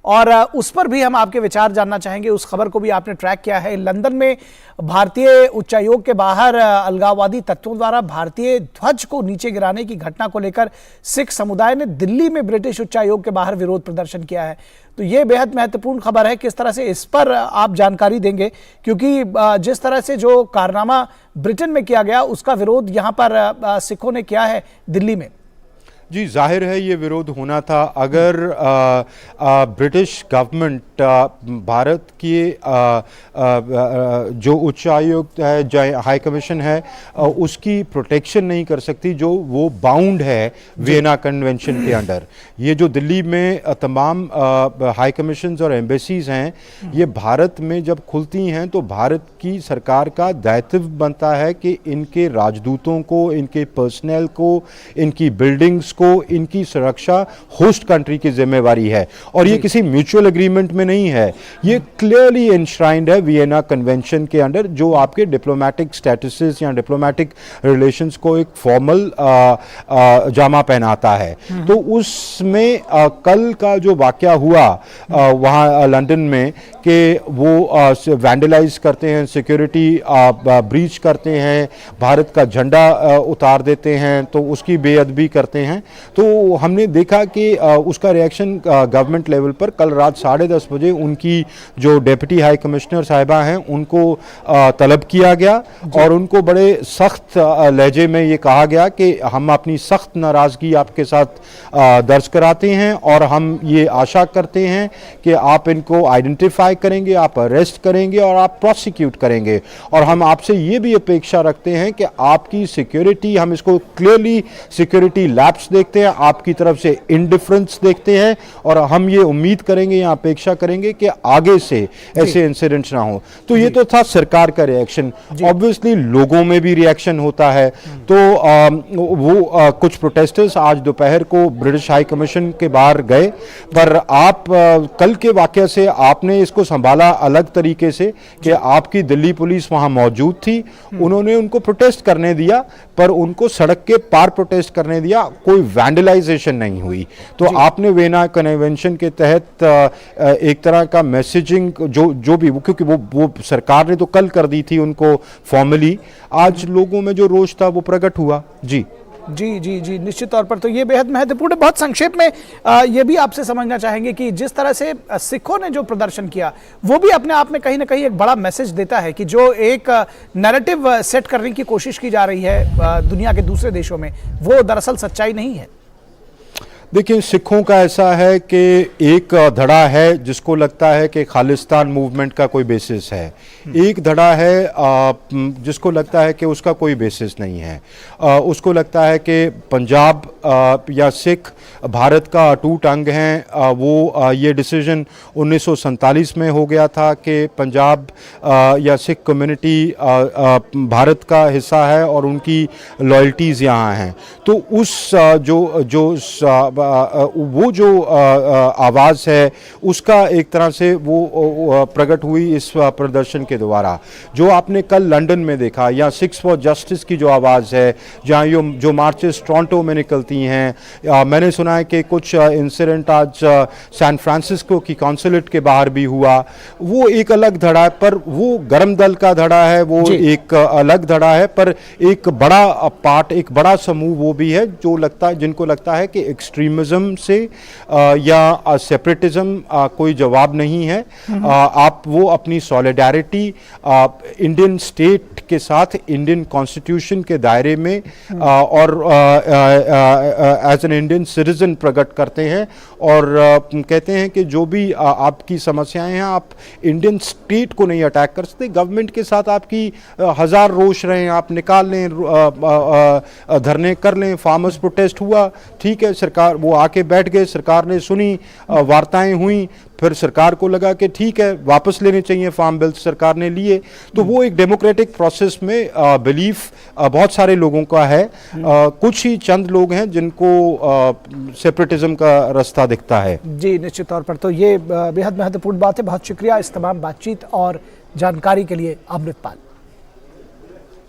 और उस पर भी हम आपके विचार जानना चाहेंगे। उस खबर को भी आपने ट्रैक किया है। लंदन में भारतीय उच्चायोग के बाहर अलगाववादी तत्वों द्वारा भारतीय ध्वज को नीचे गिराने की घटना को लेकर सिख समुदाय ने दिल्ली में ब्रिटिश उच्चायोग के बाहर विरोध प्रदर्शन किया है। तो ये बेहद महत्वपूर्ण खबर है। किस तरह से इस पर आप जानकारी देंगे, क्योंकि जिस तरह से जो कारनामा ब्रिटेन में किया गया उसका विरोध यहाँ पर सिखों ने किया है दिल्ली में। जी, जाहिर है ये विरोध होना था। अगर ब्रिटिश गवर्नमेंट भारत की जो उच्चायुक्त है, जो हाई कमीशन है, उसकी प्रोटेक्शन नहीं कर सकती, जो वो बाउंड है वियना कन्वेंशन के अंडर। ये जो दिल्ली में तमाम हाई कमीशंस और एम्बेसीज हैं, ये भारत में जब खुलती हैं तो भारत की सरकार का दायित्व बनता है कि इनके राजदूतों को, इनके पर्सनल को, इनकी बिल्डिंग्स को, इनकी सुरक्षा होस्ट कंट्री की जिम्मेवारी है। और ये किसी म्यूचुअल एग्रीमेंट में नहीं है, ये क्लियरली एनश्राइंड है वियना कन्वेंशन के अंडर, जो आपके डिप्लोमेटिक स्टेटसेस या डिप्लोमेटिक रिलेशंस को एक फॉर्मल जामा पहनाता है। तो उसमें कल का जो वाकया हुआ वहाँ लंदन में कि वो वैंडलाइज करते हैं, सिक्योरिटी ब्रीच करते हैं, भारत का झंडा उतार देते हैं, तो उसकी बेअदबी करते हैं। तो हमने देखा कि उसका रिएक्शन गवर्नमेंट लेवल पर कल रात 10:30 बजे उनकी जो डिप्टी हाई कमिश्नर साहिबा हैं उनको तलब किया गया और उनको बड़े सख्त लहजे में ये कहा गया कि हम अपनी सख्त नाराज़गी आपके साथ दर्ज कराते हैं और हम ये आशा करते हैं कि आप इनको आइडेंटिफाई करेंगे, आप अरेस्ट करेंगे और आप प्रोसिक्यूट करेंगे। और हम आपसे ये भी अपेक्षा रखते हैं कि आपकी सिक्योरिटी, हम इसको क्लियरली सिक्योरिटी लैप्स देखते हैं, आपकी तरफ से इंडिफरेंस देखते हैं और हम ये उम्मीद करेंगे या अपेक्षा करेंगे कि आगे से ऐसे इंसिडेंट्स ना हो। तो ये तो था सरकार का रिएक्शन। ऑब्वियसली लोगों में भी रिएक्शन होता है। तो कुछ प्रोटेस्टर्स आज दोपहर को ब्रिटिश हाई कमीशन के बाहर गए, पर आप कल के वाकये से आपने इसको संभाला अलग तरीके से कि आपकी दिल्ली पुलिस वहां मौजूद थी, उन्होंने उनको प्रोटेस्ट करने दिया, पर उनको सड़क के पार प्रोटेस्ट करने दिया, कोई वैंडलाइजेशन नहीं हुई। तो आपने वियना कन्वेंशन के तहत एक तरह का मैसेजिंग जो भी, क्योंकि वो सरकार ने तो कल कर दी थी उनको फॉर्मली, आज लोगों में जो रोष था वो प्रकट हुआ। जी जी जी जी, निश्चित तौर पर। तो ये बेहद महत्वपूर्ण है। बहुत संक्षेप में ये भी आपसे समझना चाहेंगे कि जिस तरह से सिखों ने जो प्रदर्शन किया वो भी अपने आप में कहीं ना कहीं एक बड़ा मैसेज देता है कि जो एक नैरेटिव सेट करने की कोशिश की जा रही है दुनिया के दूसरे देशों में, वो दरअसल सच्चाई नहीं है। देखिए, सिखों का ऐसा है कि एक धड़ा है जिसको लगता है कि खालिस्तान मूवमेंट का कोई बेसिस है, एक धड़ा है जिसको लगता है कि उसका कोई बेसिस नहीं है। उसको लगता है कि पंजाब या सिख भारत का अटूट अंग हैं। वो ये डिसीजन 1947 में हो गया था कि पंजाब या सिख कम्युनिटी भारत का हिस्सा है और उनकी लॉयल्टीज़ यहाँ हैं। तो उस वो जो आवाज़ है उसका एक तरह से वो प्रकट हुई इस प्रदर्शन के द्वारा। जो आपने कल लंदन में देखा, या सिक्स फॉर जस्टिस की जो आवाज़ है, जहाँ जो मार्चेस टोरंटो में निकलती हैं, मैंने सुना है कि कुछ इंसिडेंट आज सैन फ्रांसिस्को की कॉन्सुलेट के बाहर भी हुआ। वो एक अलग धड़ा है, पर वो गर्म दल का धड़ा है, वो एक अलग धड़ा है, पर एक बड़ा पार्ट, एक बड़ा समूह वो भी है जो जिनको लगता है कि एक्सट्रीमिज्म से या सेपरेटिज्म कोई जवाब नहीं है। आप वो अपनी सॉलिडारिटी इंडियन स्टेट के साथ इंडियन कॉन्स्टिट्यूशन के दायरे में और एज एन इंडियन सिटीजन प्रकट करते हैं और कहते हैं कि जो भी आपकी समस्याएं हैं, आप इंडियन स्टेट को नहीं अटैक कर सकते। गवर्नमेंट के साथ आपकी हजार रोष रहे हैं, आप निकाल लें, धरने कर लें, फार्मर्स प्रोटेस्ट हुआ, ठीक है, सरकार वो आके बैठ गए, सरकार ने सुनी, वार्ताएं हुई, फिर सरकार को लगा कि ठीक है वापस लेने चाहिए फार्म बिल, सरकार ने लिए। तो वो एक डेमोक्रेटिक प्रोसेस में बिलीफ बहुत सारे लोगों का है। कुछ ही चंद लोग हैं जिनको सेपरेटिज्म का रास्ता दिखता है। जी, निश्चित तौर पर। तो ये बेहद महत्वपूर्ण बात है। बहुत शुक्रिया इस तमाम बातचीत और जानकारी के लिए अमृतपाल।